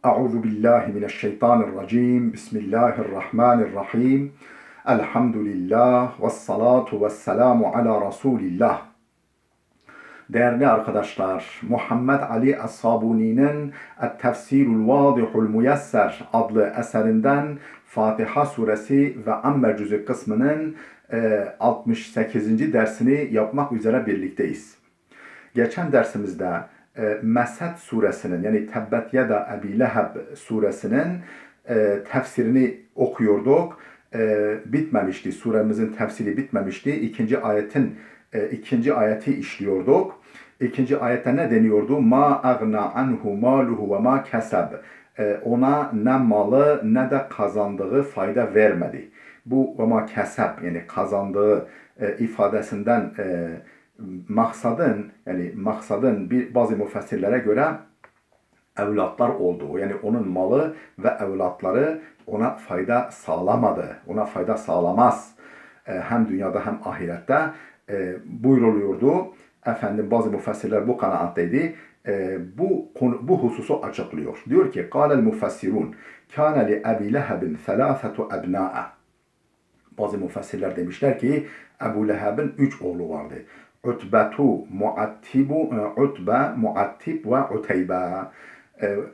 Euzu billahi mineşşeytanirracim. Bismillahirrahmanirrahim. Elhamdülillah ve salatu ve selamu ala Resulillah. Değerli arkadaşlar, Muhammed Ali Es-Sabuni'nin Et-Tefsirul Vadihul Muyesser adlı eserinden Fatiha suresi ve Amme cüzü kısmının 68. dersini yapmak üzere birlikteyiz. Geçen dersimizde Mesed suresinin yani Tebbet Yeda Ebi Leheb suresinin tefsirini okuyorduk. Bitmemişti. Suremizin tefsiri bitmemişti. İkinci ayeti işliyorduk. İkinci ayette ne deniyordu? Ma agna anhu maluhu ve ma keseb. Ona ne malı ne de kazandığı fayda vermedi. Bu ve ma keseb yani kazandığı ifadesinden maksadın bazı müfessirlere göre evlatlar olduğu, yani onun malı ve evlatları ona fayda sağlamadı, ona fayda sağlamaz. Hem dünyada hem ahirette buyruluyordu. Efendim bazı müfessirler bu kanaatteydi. Bu hususu açıklıyor. Diyor ki: "Kâlel müfessirun kâne li Ebi Leheb'in thelâthetu ebnâ'a." Bazı müfessirler demişler ki Ebu Leheb'in 3 oğlu vardı. Utbe, Muattib ve Uteybe.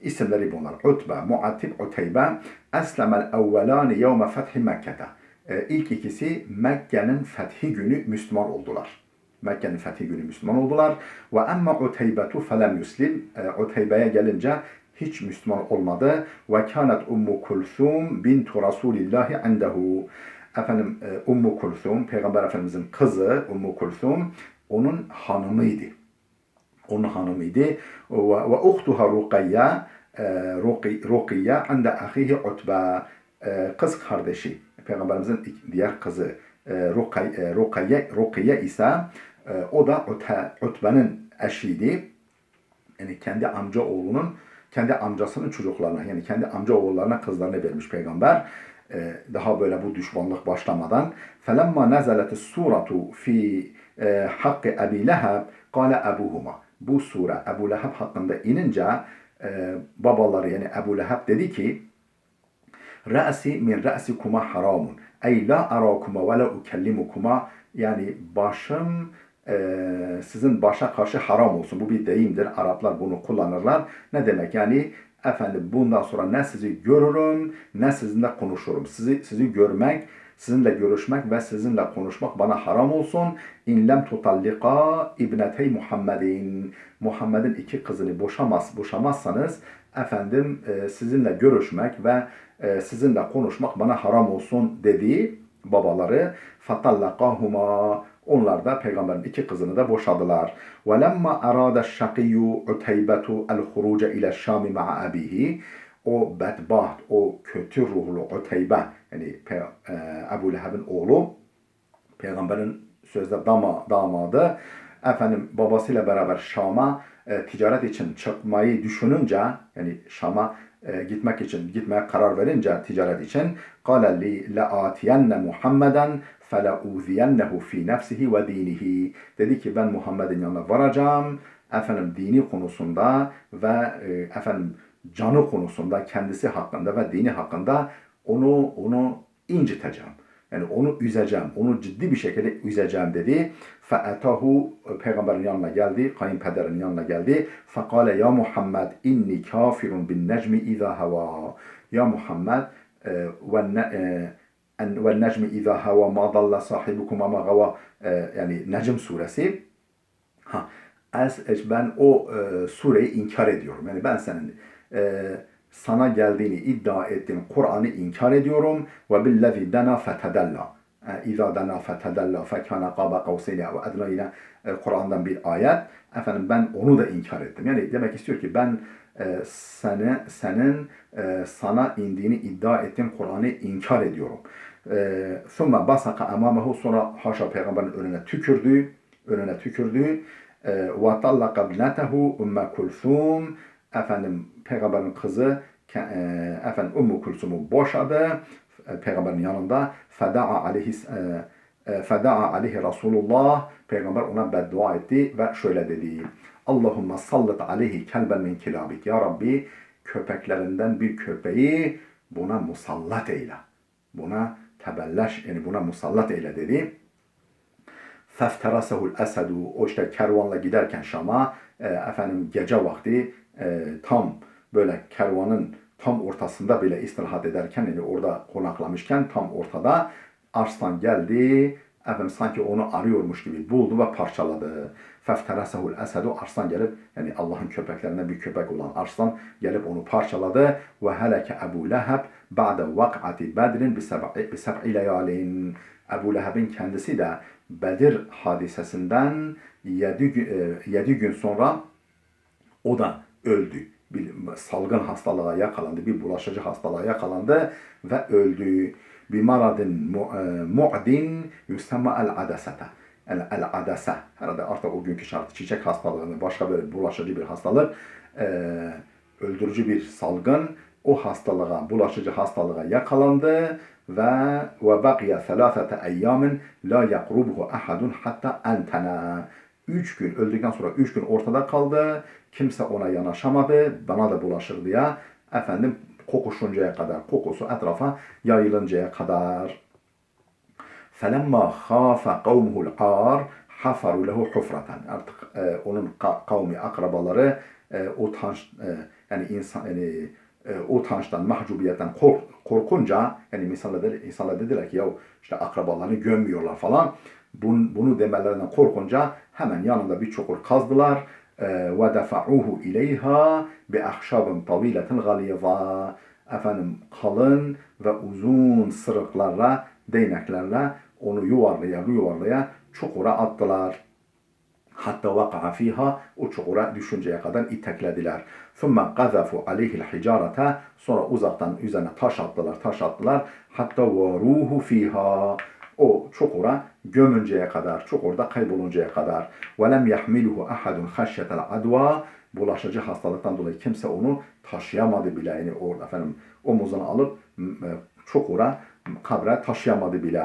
İsimleri bunlar. Utbe, Muattib, Uteybe. Eslemel evvelâni yevme fethi Mekke'de. İlk ikisi Mekke'nin fethi günü Müslüman oldular. Mekke'nin fethi günü Müslüman oldular. Ve emme Uteybetu felem yuslim. Uteybe'ye gelince hiç Müslüman olmadı. Ve kânet Ummu Kulthum bintu Resulillahi indehu. Efendim Ummu Kulthum, Peygamber Efendimizin kızı Ummu Kulthum, onun hanımıydı. Onun hanımıydı. Ve uhtuha Rukiye inde ahihi Utbe. Kız kardeşi, Peygamberimizin diğer kızı Rukiye ise o da Utbe'nin eşiydi. Yani kendi amcasının çocuklarına, yani kendi amca oğullarına kızlarını vermiş Peygamber. Daha böyle bu düşmanlık başlamadan. فَلَمَّا نَزَلَتِ السُّورَةُ فِي حَقِّ اَبِي لَهَبْ قَالَ اَبُوهُمَا. Bu sure Ebu Leheb hakkında inince babaları yani Ebu Leheb dedi ki: "Ra'si min ra'sikuma haramun. Ey la arakuma ve la ukellimukuma." Yani başım sizin başa karşı haram olsun. Bu bir deyimdir. Araplar bunu kullanırlar. Ne demek? Yani efendim bundan sonra ne sizi görürüm ne sizinle konuşurum. Sizi görmek, sizinle görüşmek ve sizinle konuşmak bana haram olsun. İn lem tutallika ibnetey Muhammedin. Muhammed'in 2 kızını boşamazsanız efendim sizinle görüşmek ve sizinle konuşmak bana haram olsun dediği babaları. Fatallakahuma. Onlar da Peygamberin 2 kızını da boşadılar. وَلَمَّا أَرَادَ الشَّقِيُّ عُتَيْبَةُ الْخُرُوجَ إِلَى الشَّامِ مَعَ أَبِيهِ. O bedbaht, o kötü ruhlu Uteybe, yani Ebu Leheb'in oğlu, Peygamberin sözde damadı, efendim babasıyla beraber Şam'a ticaret için çıkmayı düşününce, yani Şam'a gitmeye karar verince ticaret için قَالَ لَآتِيَنَّ مُحَمَّدًا فَلَاُوذِيَنَّهُ فِي نَفْسِهِ وَدِينِهِ. Dedi ki ben Muhammed'in yanına varacağım, efendim dini konusunda ve efendim canı konusunda, kendisi hakkında ve dini hakkında onu inciteceğim. Yani onu üzeceğim, onu ciddi bir şekilde üzeceğim dedi. فَأَتَهُ Peygamberin yanına geldi, kayınpederinin yanına geldi. فَقَالَ ya Muhammed inni kafirun bin necmi izâ hevâ. Ya Muhammed ve necmi izâ hevâ ma dalla sahibukum ama gava. Yani Necm suresi. Ben o sureyi inkar ediyorum. Yani ben senin sana geldiğini iddia ettiğin Kur'an'ı inkar ediyorum. Ve billezî dena fetedella. İzâ dena fetedella fekâne qâbe kavseyne ve ednâ. Yine Kur'an'dan bir ayet. Efendim ben onu da inkar ettim. Yani demek istiyor ki ben senin sana indiğini iddia ettiğin Kur'an'ı inkar ediyorum. Sonra basaka amamahu, sonra haşa Peygamberin önüne tükürdü. Ve tallaka ibnetehu Umme Kulthum. Efendim Peygamberin kızı efendim Ummu Kulsum'u boşadı Peygamberin yanında. Feda'a aleyhi Resulullah. Peygamber ona beddua etti ve şöyle dedi: Allahümme sallit aleyhi kelben min kilabik. Ya Rabbi köpeklerinden bir köpeği buna musallat eyle. Buna tebelleş, yani buna musallat eyle dedi. Fefterasehu'l esedu, o işte kervanla giderken Şam'a efendim gece vakti tam böyle kervanın tam ortasında bile istirahat ederken, yani orada konaklamışken tam ortada arslan geldi. Efendim sanki onu arıyormuş gibi buldu ve parçaladı. Fefterasehu'l esedu, arslan gelip, yani Allah'ın köpeklerinden bir köpek olan arslan gelip onu parçaladı. Ve heleke Ebu Leheb ba'de vak'ati Bedrin bi seb'i leyalin. Ebu Leheb'in kendisi de Bedir hadisesinden 7 gün sonra o da öldü. Bir salgın hastalığa yakalandı, bir bulaşıcı hastalığa yakalandı ve öldü. Bir maradın mu'din yusamma el-adasata. El-adase. Herhalde artık o günkü şartı çiçek hastalığını, başka böyle bulaşıcı bir hastalık, öldürücü bir salgın, o hastalığa, bulaşıcı hastalığa yakalandı ve baqiya 3 ayyamin la yaqrubuhu ahadun hatta entena. 3 gün, öldükten sonra 3 gün ortada kaldı. Kimse ona yanaşamadı. Bana da bulaşır diye. Efendim kokuşuncaya kadar, kokusu etrafa yayılıncaya kadar. فَلَمَّا خَافَ قَوْمُهُ الْقَارِ حَفَرُوا لَهُ حُفْرَةً. Artık onun kavmi, akrabaları utanç, yani insan, yani utançtan, mahcubiyetten korkunca, yani insanlar dediler ki ya işte akrabalarını gömmüyorlar falan. Bunu demelerinden korkunca hemen yanında bir çukur kazdılar. وَدَفَعُوهُ اِلَيْهَا بِأَخْشَابٍ طَوِيلَةٍ غَلِيظًا. Efendim kalın ve uzun sırıklarla, değneklerle onu yuvarlaya çukura attılar. Hatta vaka'a fiha, o çukura düşünceye kadar iteklediler. ثُمَّ قَذَفُوا عَلَيْهِ الْحِجَارَةَ. Sonra uzaktan üzerine taş attılar. Hatta وَرُوهُ fiha. O çukura gömünceye kadar, çukurda kayboluncaya kadar. وَلَمْ يَحْمِلُهُ أَحَدٌ خَشْيَةَ الْعَدْوَى. Bulaşıcı hastalıktan dolayı kimse onu taşıyamadı bile. Yani orada efendim omuzuna alıp çukura, kabre taşıyamadı bile.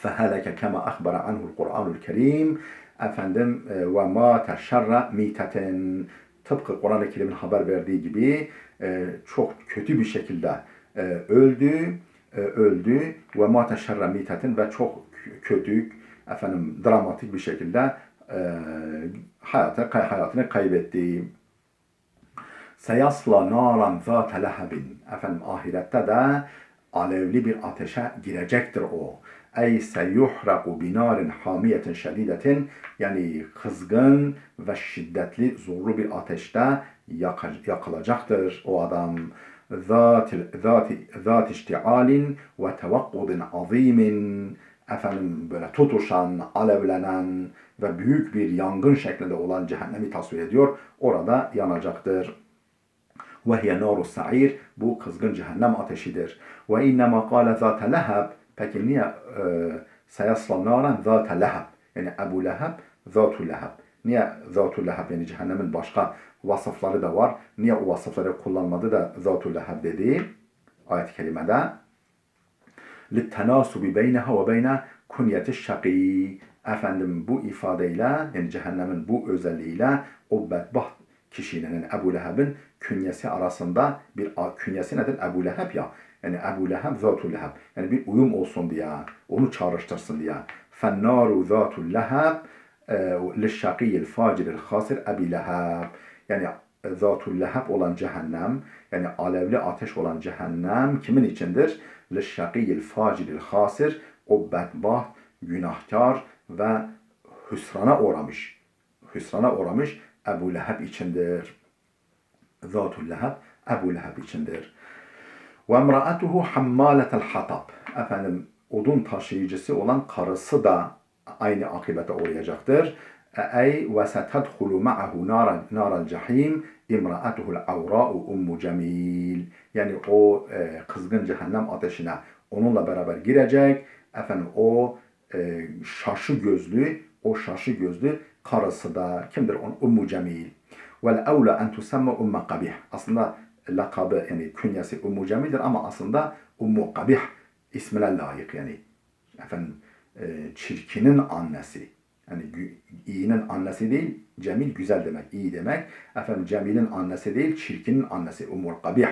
فَهَلَكَ كَمَا أَخْبَرَ عَنْهُ الْقُرْآنُ الْكَرِيمِ. Efendim ve mâte şerre mîteten. Tıpkı Kur'an-ı Kerim'in haber verdiği gibi çok kötü bir şekilde öldü ve mâte şerre mîteten, ve çok kötü, efendim dramatik bir şekilde hayatını kaybetti. Seyasla naran zâte lehebin. Efendim ahirette de alevli bir ateşe girecektir o. Ey seyuhraku binarin hamiyetin şedidetin, yani kızgın ve şiddetli, zorlu bir ateşte yakılacaktır o adam. Zat iştialin ve tevakkudin azimin. Efendim böyle tutuşan, alevlenen ve büyük bir yangın şeklinde olan cehennemi tasvir ediyor. Orada yanacaktır. وَهِيَ نَارُ السَّعِيرِ. Bu kızgın cehennem ateşidir. وَاِنَّمَا قَالَ ذَاتَ لَهَبٍ. Peki niye seyasla naran zâte leheb? Yani Ebu Leheb, zâtu leheb. Niye zâtu leheb? Yani cehennemin başka vasıfları da var. Niye o vasıfları kullanmadı da zâtu leheb dedi ayet-i kerimede? لِلْتَنَاسُبِ بَيْنَهَا وَبَيْنَ كُنْيَةِ الشَّقِيِّ. Efendim bu ifadeyle, yani cehennemin bu özelliğiyle o bedbaht kişinin, yani Ebu Leheb'in künyesi arasında bir künyesi nedir? Ebu Leheb ya. Yani Ebu Leheb, Zâtul Leheb. Yani bir uyum olsun diye, onu çağrıştırsın diye. فَالنَّارُ ذَاتُ اللَّهَبِ لِلشَّقِيِّ الْفَاجِرِ الْخَاسِرِ Ebi Leheb. Yani Zâtul Leheb olan cehennem, yani alevli ateş olan cehennem kimin içindir? لِلشَّقِيِّ الْفَاجِرِ الْخَاسِرِ. O bedbaht, günahkar ve hüsrana uğramış Ebu Leheb içindir. Zâtul Leheb, Ebu Leheb içindir. Ve emra'atuhu hammâletel hatab. Efendim odun taşıyıcısı olan karısı da aynı akibete uğrayacaktır. Ey ve setedhulu ma'ahu naral cehim imra'atuhul avra'u ummu cemil. Yani o kızgın cehennem ateşine onunla beraber girecek. Efendim o şaşı gözlü karısı da kimdir? Ummu cemil. Vel evla en tusamma ummu kabih. Aslında lakabı, yani künyesi Ummu Cemil'dir ama aslında Ummu Kabih ismine layık, yani efendim çirkinin annesi. Yani iyinin annesi değil, cemil güzel demek, iyi demek. Efendim cemilin annesi değil, çirkinin annesi. Umul kabih.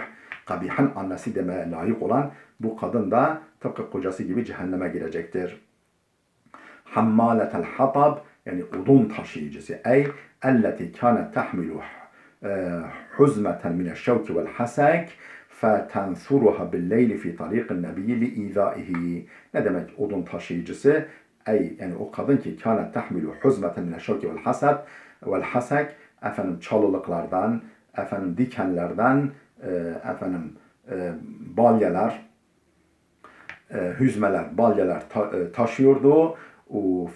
Kabihin annesi demeye layık olan bu kadın da tıpkı kocası gibi cehenneme girecektir. Hammaletel hatab, yani odun taşıyıcısı. Ey elleti kânet tahmilu huzmeten mineşşevki vel hasek فَتَنْثُرُهَا بِالْلَيْلِ فِي طَرِيقِ النَّبِيِّ لِإِذَائِهِ. Ne demek odun taşıyıcısı? Ey, yani o kadın ki kânet tahmilu huzmeten mineşşevki vel hasek, efendim çalılıklardan, efendim dikenlerden, efendim balyeler, hüzmeler, balyeler taşıyordu.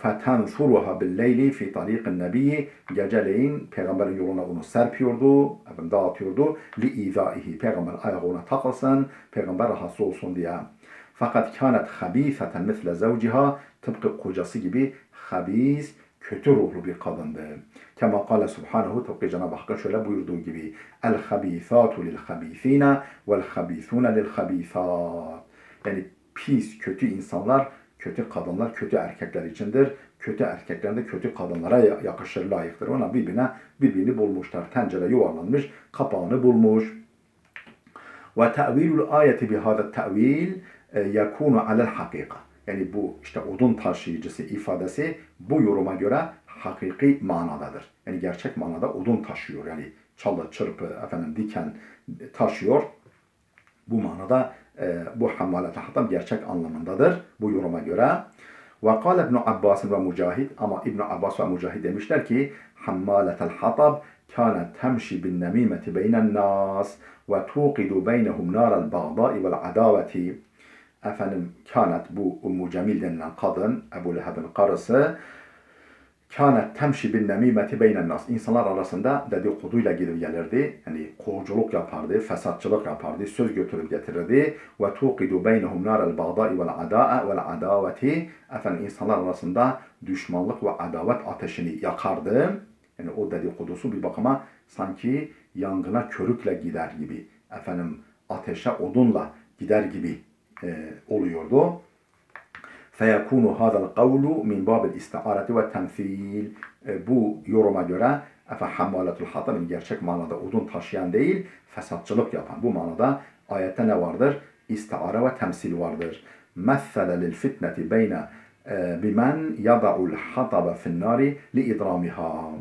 فَتَنْثُرُهَا بِالْلَيْلِ فِي طَرِيقِ النَّبِيِّ. Geceleyin peygamberin yoluna onu serpiyordu, dağıtıyordu. لِإِذَائِهِ. Peygamber ayağı ona takılsın, peygamber rahatsız olsun diye. Fakat kânet habîfeten misle zevciha. Tıpkı kocası gibi habis, kötü ruhlu bir kadındı. Kema kâle subhanehu, tıpkı Cenab-ı Hakk'ın şöyle buyurduğu gibi: El-habîthâtu lil-habîthîne vel-habîthûne lil-habîthât. Yani pis, kötü insanlar, kötü kadınlar, kötü erkekler içindir. Kötü erkekler de kötü kadınlara yakışır, layıktır. Ona birbirini bulmuşlar. Tencere yuvarlanmış, kapağını bulmuş. Ve te'vilul ayeti bihâdet te'vil yekûnu alel hakika. Yani bu işte odun taşıyıcısı ifadesi bu yoruma göre hakiki manadadır. Yani gerçek manada odun taşıyor. Yani çalı, çırpı, diken taşıyor. Bu manada bu hammalet-i hatab gerçek anlamındadır bu yoruma göre. Ve kâle İbn Abbas ve Mücahid, ama İbn Abbas ve Mücahid demişler ki hammalet-el hatab kânet temşi bin nemîmeti beynen nâs ve tuqidu beynehum nârel bağdâi vel adâveti. Kânet, bu Ummu Cemil denilen kadın, Ebu Leheb'in karısı, kânet temşi bin nemîmeti beynen nas. İnsanlar arasında dedikoduyla gidip gelirdi. Yani kovuculuk yapardı, fesatçılık yapardı, söz götürüp getirirdi. Ve tuqidu beynehum nârel bağdâi vel adâe vel adâveti. İnsanlar arasında düşmanlık ve adavet ateşini yakardı. Yani o dedikodusu bir bakıma sanki yangına körükle gider gibi, ateşe odunla gider gibi oluyordu. فَيَكُونُ هَذَا الْقَوْلُ مِنْ بَابِ الْاِسْتِعَارَةِ وَالتَّمْثِيلِ. Bu yoruma göre hammaletul hatab gerçek manada odun taşıyan değil, fesatçılık yapan. Bu manada ayette ne vardır? İstiare ve temsil vardır. مَثَّلَ لِلْفِتْنَةِ بَيْنَ بِمَنْ يَضَعُ الْحَطَبَ فِي النَّارِ لِإِضْرَامِهَا.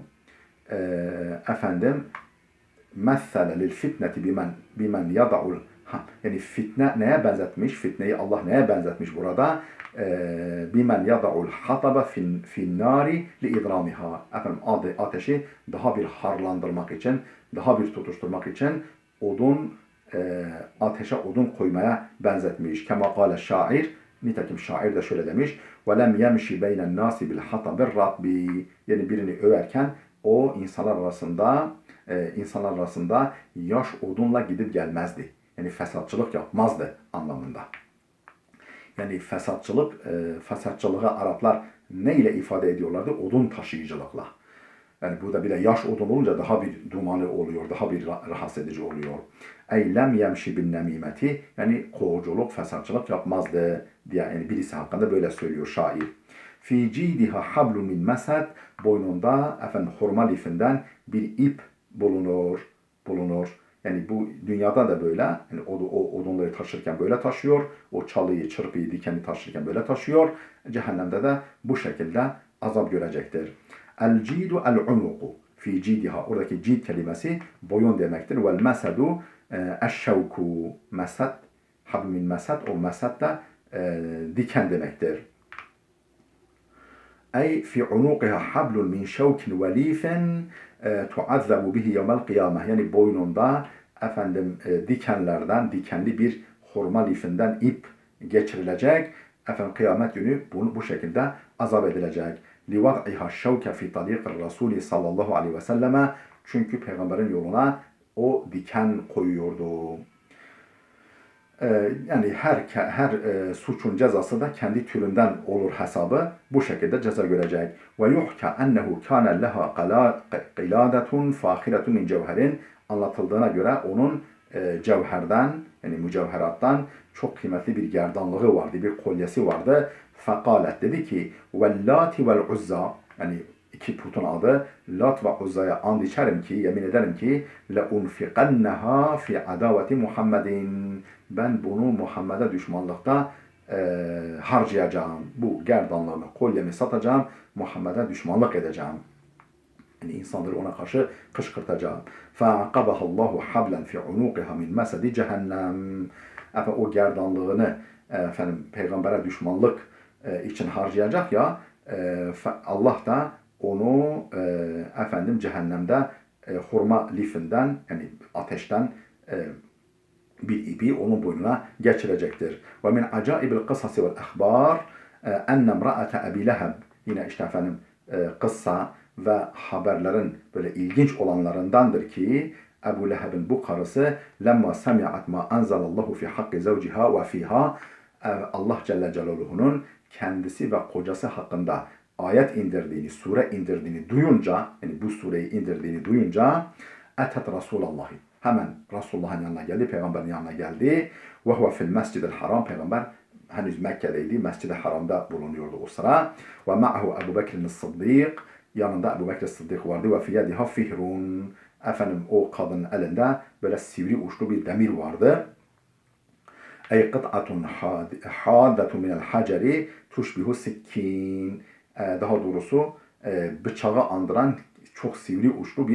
مَثَّلَ لِلْفِتْنَةِ بِمَنْ يَضَعُ. Yani fitne neye benzetmiş? Fitneyi Allah neye benzetmiş burada? Bimen yada'ul hataba fin nari li idramiha. Ateşi daha bir harlandırmak için, daha bir tutuşturmak için ateşe odun koymaya benzetmiş. Kema kâle şair, nitekim şair de şöyle demiş: ve lem yemşi beynen nasi bil hatabir ratbi. Yani birini överken o insanlar arasında yaş odunla gidip gelmezdi. Yani fesatçılık yapmazdı anlamında. Yani fesatçılığı Araplar ne ile ifade ediyorlardı? Odun taşıyıcılıkla. Yani burada bile yaş odun olunca daha bir dumanı oluyor, daha bir rahatsız edici oluyor. Ey lem yemşi bin nemimeti, yani kovuculuk, fesatçılık yapmazdı diye, yani birisi hakkında böyle söylüyor şair. Fi cidiha hablun min mesed, boynunda hurma lifinden bir ip bulunur. Yani bu dünyada da böyle, yani o odunları taşırken böyle taşıyor, o çalıyı, çırpıyı, dikeni taşırken böyle taşıyor. Cehennemde de bu şekilde azap görecektir. El-cidu el-unuku fi cidiha. Oradaki cid kelimesi boyun demektir. Vel-mesedu eşşevku. Mesed, habl min mesed, o mesed de diken demektir. Ey fi unuqiha hablun min şevkin velifin tuazzabu bihi yevmel kıyameh. Yani boynunda dikenlerden, dikenli bir hurma lifinden ip geçirilecek. Kıyamet günü bu şekilde azap edilecek. Livad'iha şevke fi tariqir Rasuli sallallahu aleyhi ve selleme. Çünkü peygamberin yoluna o diken koyuyordu. Yani her suçun cezası da kendi türünden olur hesabı. Bu şekilde ceza görecek. Ve yuhka ennehu kana leha qiladetun fahiretun min cevherin. Anlatıldığına göre onun cevherden, yani mücevherattan çok kıymetli bir gerdanlığı vardı, bir kolyesi vardı. Fekalet, dedi ki vellati vel uzza. Yani iki putun adı Lat ve Uzza'ya and içerim ki, yemin ederim ki لَاُنْفِقَنَّهَا fi adavati Muhammedin. Ben bunu Muhammed'e düşmanlıkta harcayacağım. Bu gerdanlığımı, kolyemi satacağım. Muhammed'e düşmanlık edeceğim. Yani insanları ona karşı kışkırtacağım. فَاَعْقَبَهَا اللّٰهُ حَبْلًا فِي عُنُوقِهَا مِنْ مَسَدِ cehennem. O gerdanlığını peygambere düşmanlık için harcayacak ya, Allah da onu cehennemde hurma lifinden, yani ateşten bir ipi onun boynuna geçirecektir. Ve min acaibil kısası vel ahbar enne imra'ate Ebi Leheb, yine işte kıssa ve haberlerin böyle ilginç olanlarındandır ki Ebu Leheb'in bu karısı lemma semi'at ma anzalallahu fi hakkı zavciha ve fiha, Allah Celle Celaluhu'nun kendisi ve kocası hakkında ayet indirdiğini, sure indirdiğini duyunca, yani bu sureyi indirdiğini duyunca etet Resulallahi, hemen Resulullah'ın yanına geldi, peygamberin yanına geldi. Ve huve fil mescidil haram, peygamber henüz Mekke'deydi, Mescid-i Haram'da bulunuyordu o sıra. Ve ma'ahu Ebu Bekir'in Sıddık, yanında Ebu Bekir Sıddık vardı. Ve fiyadiha fihrun, o kadının elinde böyle sivri uçlu bir demir vardı. Ey kıt'atun haddetun minel haceri tuşbihu sikkin, daha doğrusu bıçağı andıran çok sivri uçlu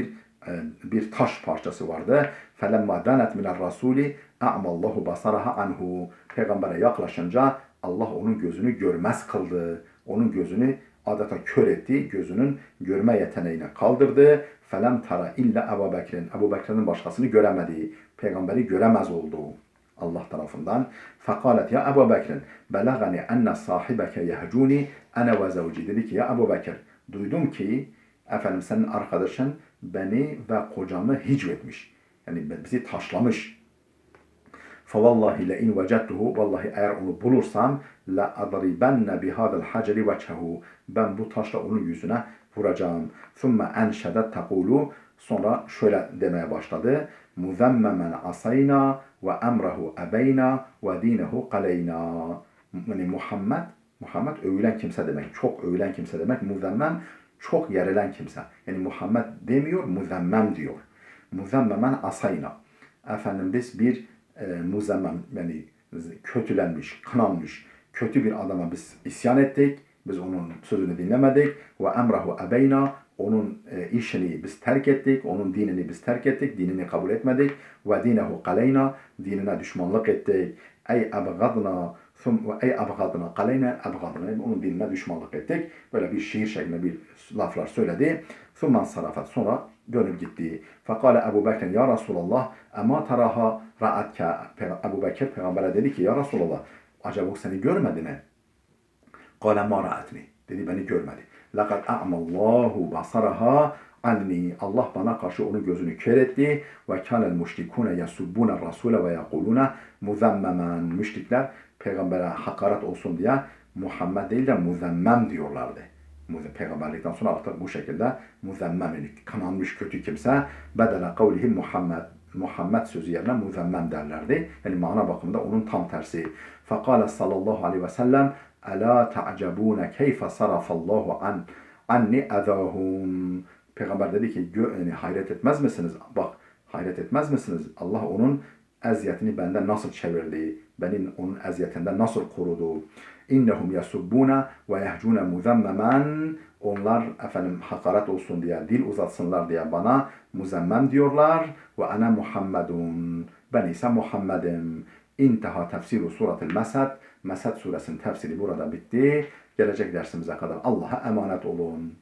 bir taş parçası vardı. Felemma danet minel rasuli a'mallahu basaraha anhu. Peygambere yaklaşınca Allah onun gözünü görmez kıldı. Onun gözünü adeta kör etti. Gözünün görme yeteneğini kaldırdı. Felem tara illa Ebu Bekir'in. Ebu Bekir'in başkasını göremedi. Peygamberi göremez oldu Allah tarafından. Fekalet ya Ebu Bekir'in belagani enne sahibeke yehcuni ene ve zevci. Dedi ki ya Ebu Bekir, duydum ki senin arkadaşın beni ve kocamı hicvetmiş. Yani bizi taşlamış. فَوَاللّٰهِ لَاِنْ وَجَدْتُهُ, vallahi eğer onu bulursam لَاَضْرِبَنَّ بِهَذَا الْحَجَرِ وَجْهَهُ, ben bu taşla onun yüzüne vuracağım. ثُمَّ اَنْشَدَتْ تَقُولُ, sonra şöyle demeye başladı. مُذَمَّمًا عَصَيْنَا وَاَمْرَهُ اَبَيْنَا وَد۪ينَهُ قَلَيْنَا. Yani Muhammed övülen kimse demek. Çok övülen kimse demek. Muzemmem, çok yerilen kimse. Yani Muhammed demiyor, muzemmem diyor. Muzemmemen asayna. Biz bir muzemmem, yani kötülenmiş, kınanmış, kötü bir adama biz isyan ettik. Biz onun sözünü dinlemedik. Ve emrahu ebeyna, onun işini biz terk ettik. Onun dinini biz terk ettik. Dinini kabul etmedik. Ve dinehu kaleyna, dinine düşmanlık ettik. Ey ebgadna, ey abgadna kaleyna abgadna, onun dinine düşmanlık ettik. Böyle bir şiir şeklinde bir laflar söyledi. Thumman sarafat, sonra dönüp gitti. Fekale Ebu Bekir ya Resulallah ama taraha ra'atke. Ebu Bekir peygambere dedi ki ya Resulallah, acaba seni görmedi mi? Kale ma ra'atni, dedi beni görmedi. Lekad a'mallahu basaraha anni, Allah bana karşı onun gözünü kör etti. Ve kânel müşrikûne yasubbûne rasûle ve yekulûne muzemmemen. Müşrikler peygambere hakaret olsun diye Muhammed değil de muzemmem diyorlardı. Peygamberlikten sonra artık bu şekilde muzemmem, kananmış kötü kimse, bedele kavlihi Muhammed sözü yerine muzemmem derlerdi. Yani mana bakımında onun tam tersi. Fekale sallallahu aleyhi ve sellem Ela ta'cabune keyfe sarafallahu anni ezahum. Peygamber dedi ki yani hayret etmez misiniz? Bak, hayret etmez misiniz? Allah onun eziyetini benden nasıl çevirdi? Benim onun eziyetinden nasıl korudu? İnnehum yasubbuna ve yehcuna muzemmemen. Onlar hakaret olsun diye, dil uzatsınlar diye bana muzemmem diyorlar. Ve ana Muhammedun. Ben ise Muhammed'im. İnteha tefsiru suratul Mesed. Mesed suresinin tefsiri burada bitti. Gelecek dersimize kadar Allah'a emanet olun.